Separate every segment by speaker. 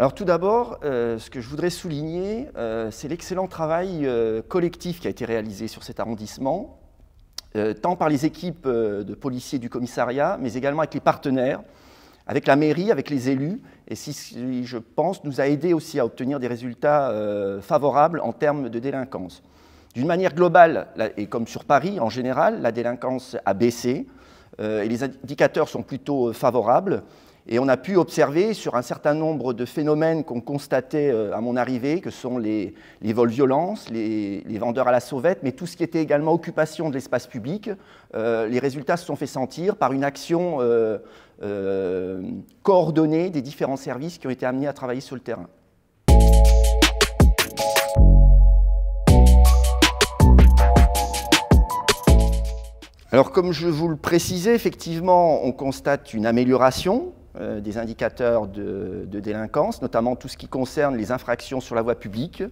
Speaker 1: Alors tout d'abord, ce que je voudrais souligner, c'est l'excellent travail collectif qui a été réalisé sur cet arrondissement, tant par les équipes de policiers du commissariat, mais également avec les partenaires, avec la mairie, avec les élus, et qui, je pense, nous a aidés aussi à obtenir des résultats favorables en termes de délinquance. D'une manière globale, et comme sur Paris en général, la délinquance a baissé, et les indicateurs sont plutôt favorables. Et on a pu observer sur un certain nombre de phénomènes qu'on constatait à mon arrivée, que sont les vols-violences, les vendeurs à la sauvette, mais tout ce qui était également occupation de l'espace public, les résultats se sont fait sentir par une action coordonnée des différents services qui ont été amenés à travailler sur le terrain. Alors, comme je vous le précisais, effectivement, on constate une amélioration des indicateurs de délinquance, notamment tout ce qui concerne les infractions sur la voie publique.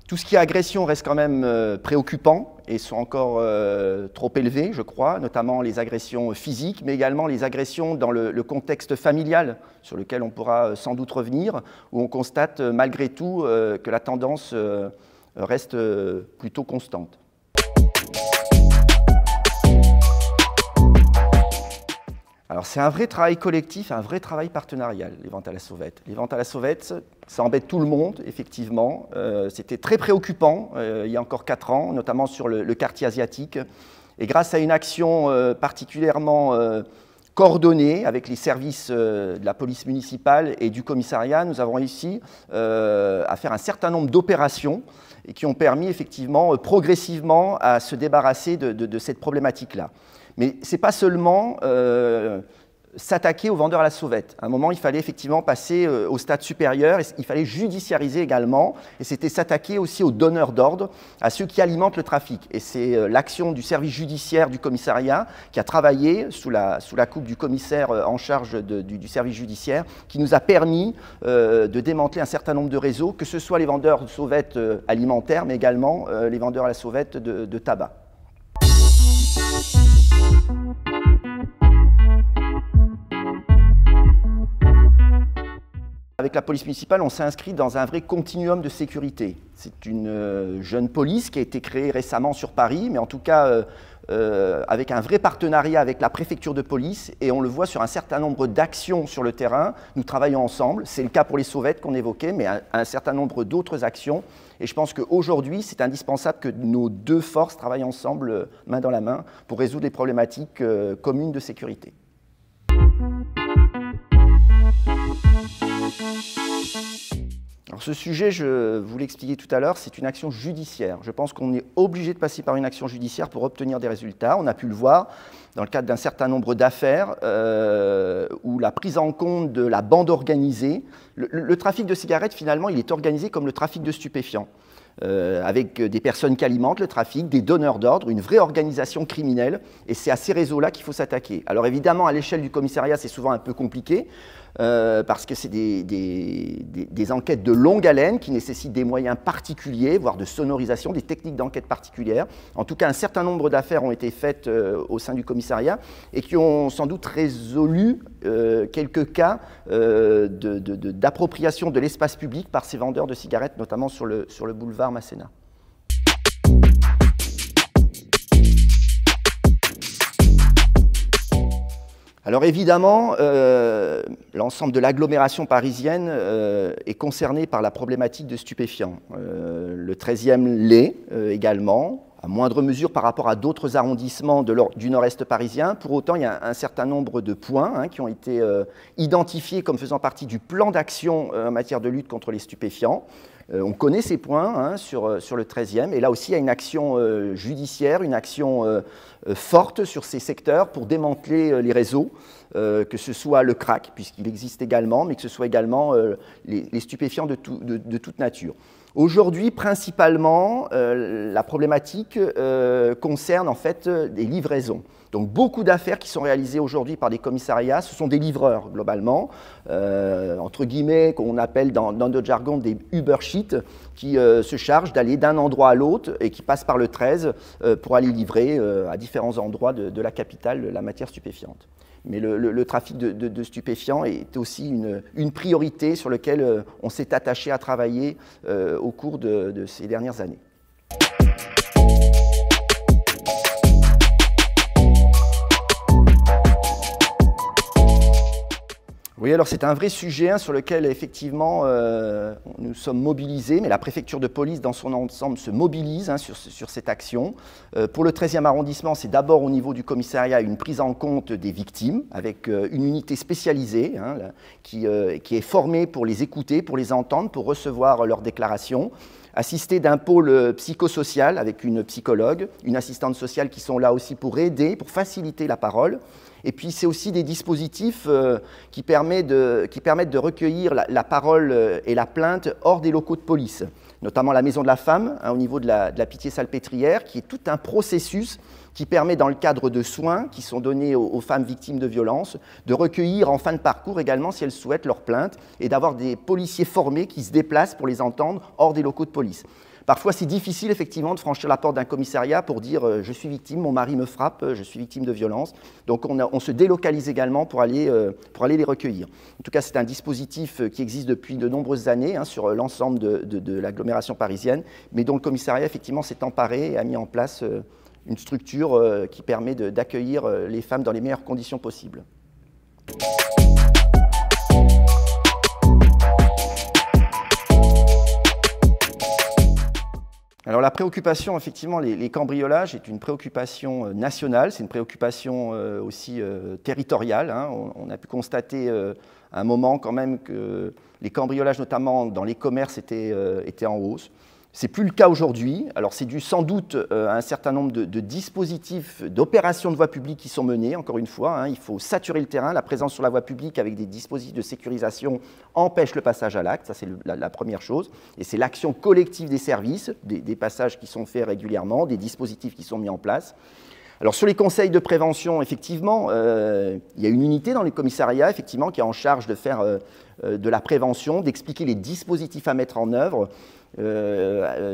Speaker 1: Tout ce qui est agression reste quand même préoccupant et sont encore trop élevés, je crois, notamment les agressions physiques, mais également les agressions dans le contexte familial, sur lequel on pourra sans doute revenir, où on constate malgré tout que la tendance reste plutôt constante. Alors c'est un vrai travail collectif, un vrai travail partenarial, les ventes à la sauvette. Les ventes à la sauvette, ça embête tout le monde, effectivement. C'était très préoccupant il y a encore 4 ans, notamment sur le quartier asiatique. Et grâce à une action particulièrement coordonnée avec les services de la police municipale et du commissariat, nous avons réussi à faire un certain nombre d'opérations et qui ont permis effectivement progressivement à se débarrasser de cette problématique-là. Mais ce n'est pas seulement s'attaquer aux vendeurs à la sauvette. À un moment, il fallait effectivement passer au stade supérieur, et il fallait judiciariser également, et c'était s'attaquer aussi aux donneurs d'ordre, à ceux qui alimentent le trafic. Et c'est l'action du service judiciaire du commissariat qui a travaillé sous la coupe du commissaire en charge du service judiciaire, qui nous a permis de démanteler un certain nombre de réseaux, que ce soit les vendeurs de sauvettes alimentaires, mais également les vendeurs à la sauvette de tabac. Avec la police municipale, on s'est inscrit dans un vrai continuum de sécurité. C'est une jeune police qui a été créée récemment sur Paris, mais en tout cas avec un vrai partenariat avec la préfecture de police, et on le voit sur un certain nombre d'actions sur le terrain. Nous travaillons ensemble, c'est le cas pour les sauvettes qu'on évoquait, mais un certain nombre d'autres actions. Et je pense qu'aujourd'hui, c'est indispensable que nos deux forces travaillent ensemble, main dans la main, pour résoudre les problématiques communes de sécurité. Alors ce sujet, je vous l'ai expliqué tout à l'heure, c'est une action judiciaire. Je pense qu'on est obligé de passer par une action judiciaire pour obtenir des résultats. On a pu le voir dans le cadre d'un certain nombre d'affaires où la prise en compte de la bande organisée, le trafic de cigarettes, finalement, il est organisé comme le trafic de stupéfiants. Avec des personnes qui alimentent le trafic, des donneurs d'ordre, une vraie organisation criminelle, et c'est à ces réseaux-là qu'il faut s'attaquer. Alors évidemment, à l'échelle du commissariat, c'est souvent un peu compliqué, parce que c'est des enquêtes de longue haleine qui nécessitent des moyens particuliers, voire de sonorisation, des techniques d'enquête particulières. En tout cas, un certain nombre d'affaires ont été faites au sein du commissariat et qui ont sans doute résolu quelques cas d'appropriation de l'espace public par ces vendeurs de cigarettes, notamment sur le boulevard Masséna. Alors évidemment, l'ensemble de l'agglomération parisienne est concerné par la problématique de stupéfiants. Le 13e l'est également, à moindre mesure par rapport à d'autres arrondissements du nord-est parisien. Pour autant, il y a un certain nombre de points qui ont été identifiés comme faisant partie du plan d'action en matière de lutte contre les stupéfiants. On connaît ces points sur le 13e, et là aussi il y a une action judiciaire, une action forte sur ces secteurs pour démanteler les réseaux, que ce soit le crack, puisqu'il existe également, mais que ce soit également les stupéfiants de toute nature. Aujourd'hui, principalement, la problématique concerne en fait des livraisons. Donc beaucoup d'affaires qui sont réalisées aujourd'hui par des commissariats, ce sont des livreurs globalement, entre guillemets, qu'on appelle dans notre jargon des Uber Sheets, qui se chargent d'aller d'un endroit à l'autre et qui passent par le 13 pour aller livrer à différents endroits de la capitale la matière stupéfiante. Mais le trafic de stupéfiants est aussi une priorité sur laquelle on s'est attaché à travailler au cours de ces dernières années. Oui, alors c'est un vrai sujet sur lequel effectivement nous sommes mobilisés, mais la préfecture de police dans son ensemble se mobilise sur cette action. Pour le 13e arrondissement, c'est d'abord au niveau du commissariat une prise en compte des victimes avec une unité spécialisée qui est formée pour les écouter, pour les entendre, pour recevoir leurs déclarations, assistée d'un pôle psychosocial avec une psychologue, une assistante sociale qui sont là aussi pour aider, pour faciliter la parole. Et puis c'est aussi des dispositifs qui permettent de recueillir la parole et la plainte hors des locaux de police, notamment la Maison de la Femme, au niveau de la Pitié-Salpêtrière, qui est tout un processus qui permet, dans le cadre de soins qui sont donnés aux femmes victimes de violences, de recueillir en fin de parcours également, si elles souhaitent, leur plainte, et d'avoir des policiers formés qui se déplacent pour les entendre hors des locaux de police. Parfois, c'est difficile, effectivement, de franchir la porte d'un commissariat pour dire « je suis victime, mon mari me frappe, je suis victime de violence ». Donc, on se délocalise également pour aller les recueillir. En tout cas, c'est un dispositif qui existe depuis de nombreuses années sur l'ensemble de l'agglomération parisienne, mais dont le commissariat, effectivement, s'est emparé et a mis en place une structure qui permet d'accueillir les femmes dans les meilleures conditions possibles. Alors la préoccupation, effectivement, les cambriolages est une préoccupation nationale, c'est une préoccupation aussi territoriale. On a pu constater à un moment quand même que les cambriolages, notamment dans les commerces, étaient en hausse. C'est plus le cas aujourd'hui. Alors c'est dû sans doute à un certain nombre de dispositifs, d'opérations de voie publique qui sont menées, encore une fois. Il faut saturer le terrain. La présence sur la voie publique avec des dispositifs de sécurisation empêche le passage à l'acte. Ça, c'est la première chose. Et c'est l'action collective des services, des passages qui sont faits régulièrement, des dispositifs qui sont mis en place. Alors sur les conseils de prévention, effectivement, il y a une unité dans les commissariats, effectivement, qui est en charge de faire de la prévention, d'expliquer les dispositifs à mettre en œuvre.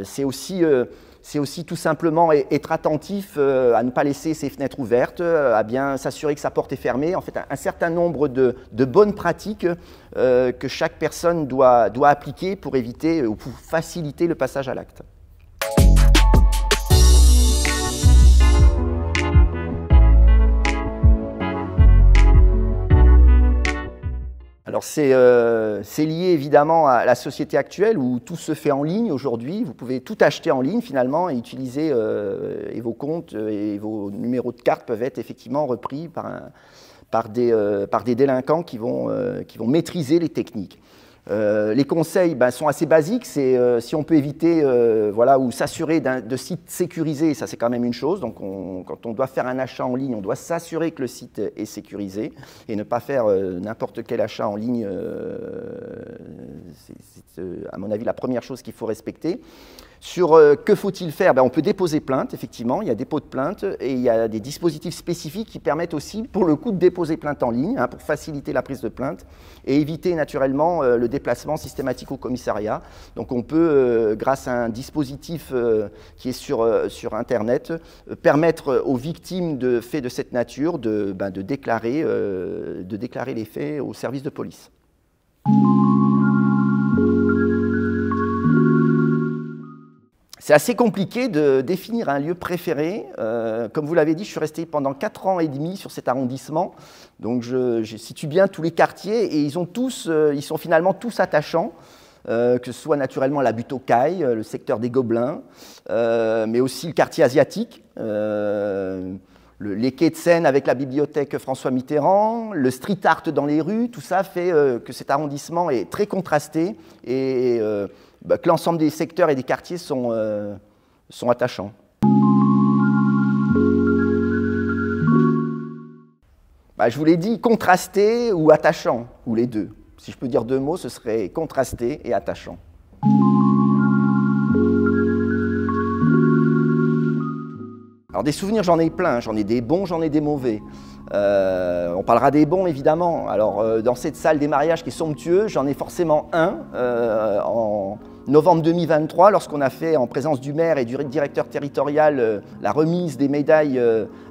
Speaker 1: C'est aussi tout simplement être attentif à ne pas laisser ses fenêtres ouvertes, à bien s'assurer que sa porte est fermée. En fait, un certain nombre de bonnes pratiques que chaque personne doit appliquer pour éviter ou pour faciliter le passage à l'acte. Alors c'est lié évidemment à la société actuelle où tout se fait en ligne aujourd'hui. Vous pouvez tout acheter en ligne finalement et utiliser et vos comptes et vos numéros de carte peuvent être effectivement repris par des délinquants qui vont maîtriser les techniques. Les conseils sont assez basiques, c'est si on peut éviter ou s'assurer de sites sécurisés, ça c'est quand même une chose. Donc quand on doit faire un achat en ligne, on doit s'assurer que le site est sécurisé et ne pas faire n'importe quel achat en ligne. C'est à mon avis la première chose qu'il faut respecter. Sur que faut-il faire? On peut déposer plainte, effectivement, il y a dépôt de plainte et il y a des dispositifs spécifiques qui permettent aussi, pour le coup, de déposer plainte en ligne, pour faciliter la prise de plainte et éviter naturellement le déplacement systématique au commissariat. Donc on peut, grâce à un dispositif qui est sur Internet, permettre aux victimes de faits de cette nature de déclarer les faits au service de police. C'est assez compliqué de définir un lieu préféré. Comme vous l'avez dit, je suis resté pendant 4 ans et demi sur cet arrondissement. Donc je situe bien tous les quartiers et ils sont finalement tous attachants, que ce soit naturellement la butte aux Cailles, le secteur des Gobelins, mais aussi le quartier asiatique, les quais de Seine avec la bibliothèque François Mitterrand, le street art dans les rues, tout ça fait que cet arrondissement est très contrasté et que l'ensemble des secteurs et des quartiers sont attachants. Je vous l'ai dit, contrasté ou attachant, ou les deux. Si je peux dire 2 mots, ce serait contrasté et attachant. Alors des souvenirs, j'en ai plein, j'en ai des bons, j'en ai des mauvais. On parlera des bons, évidemment. Alors dans cette salle des mariages qui est somptueuse, j'en ai forcément un novembre 2023, lorsqu'on a fait en présence du maire et du directeur territorial la remise des médailles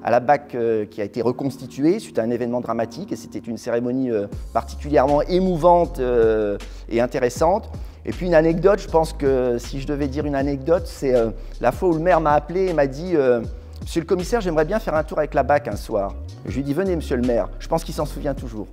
Speaker 1: à la BAC qui a été reconstituée suite à un événement dramatique. Et c'était une cérémonie particulièrement émouvante et intéressante. Et puis une anecdote, je pense que si je devais dire une anecdote, c'est la fois où le maire m'a appelé et m'a dit « Monsieur le commissaire, j'aimerais bien faire un tour avec la BAC un soir ». Je lui ai dit « Venez, monsieur le maire ». Je pense qu'il s'en souvient toujours.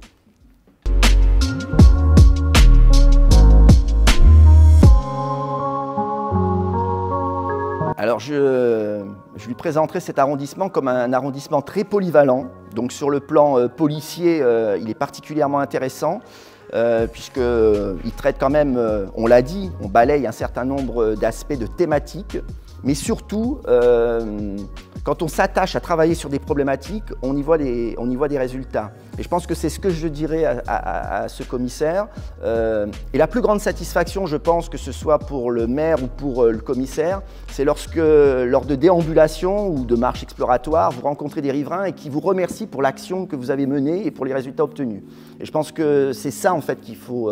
Speaker 1: Alors je lui présenterai cet arrondissement comme un arrondissement très polyvalent. Donc sur le plan policier, il est particulièrement intéressant. Puisqu'il traite quand même, on l'a dit, on balaye un certain nombre d'aspects de thématiques, mais surtout, quand on s'attache à travailler sur des problématiques, on y voit des résultats. Et je pense que c'est ce que je dirais à ce commissaire. Et la plus grande satisfaction, je pense, que ce soit pour le maire ou pour le commissaire, c'est lorsque, lors de déambulations ou de marches exploratoires, vous rencontrez des riverains et qui vous remercient pour l'action que vous avez menée et pour les résultats obtenus. Et je pense que c'est ça, en fait, qu'il faut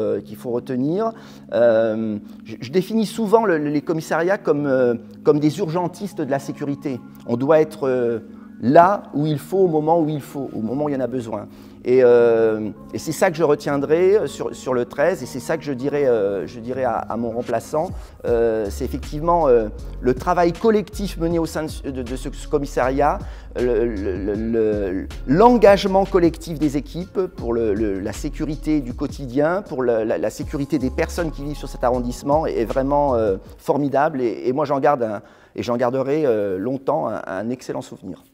Speaker 1: retenir. Je définis souvent les commissariats comme des urgentistes de la sécurité. On doit être là où il faut, au moment où il faut, au moment où il y en a besoin. Et c'est ça que je retiendrai sur le 13, et c'est ça que je dirais à mon remplaçant. C'est effectivement le travail collectif mené au sein de ce commissariat, l'engagement collectif des équipes pour la sécurité du quotidien, pour la sécurité des personnes qui vivent sur cet arrondissement est vraiment formidable. Et moi, j'en garderai longtemps un excellent souvenir.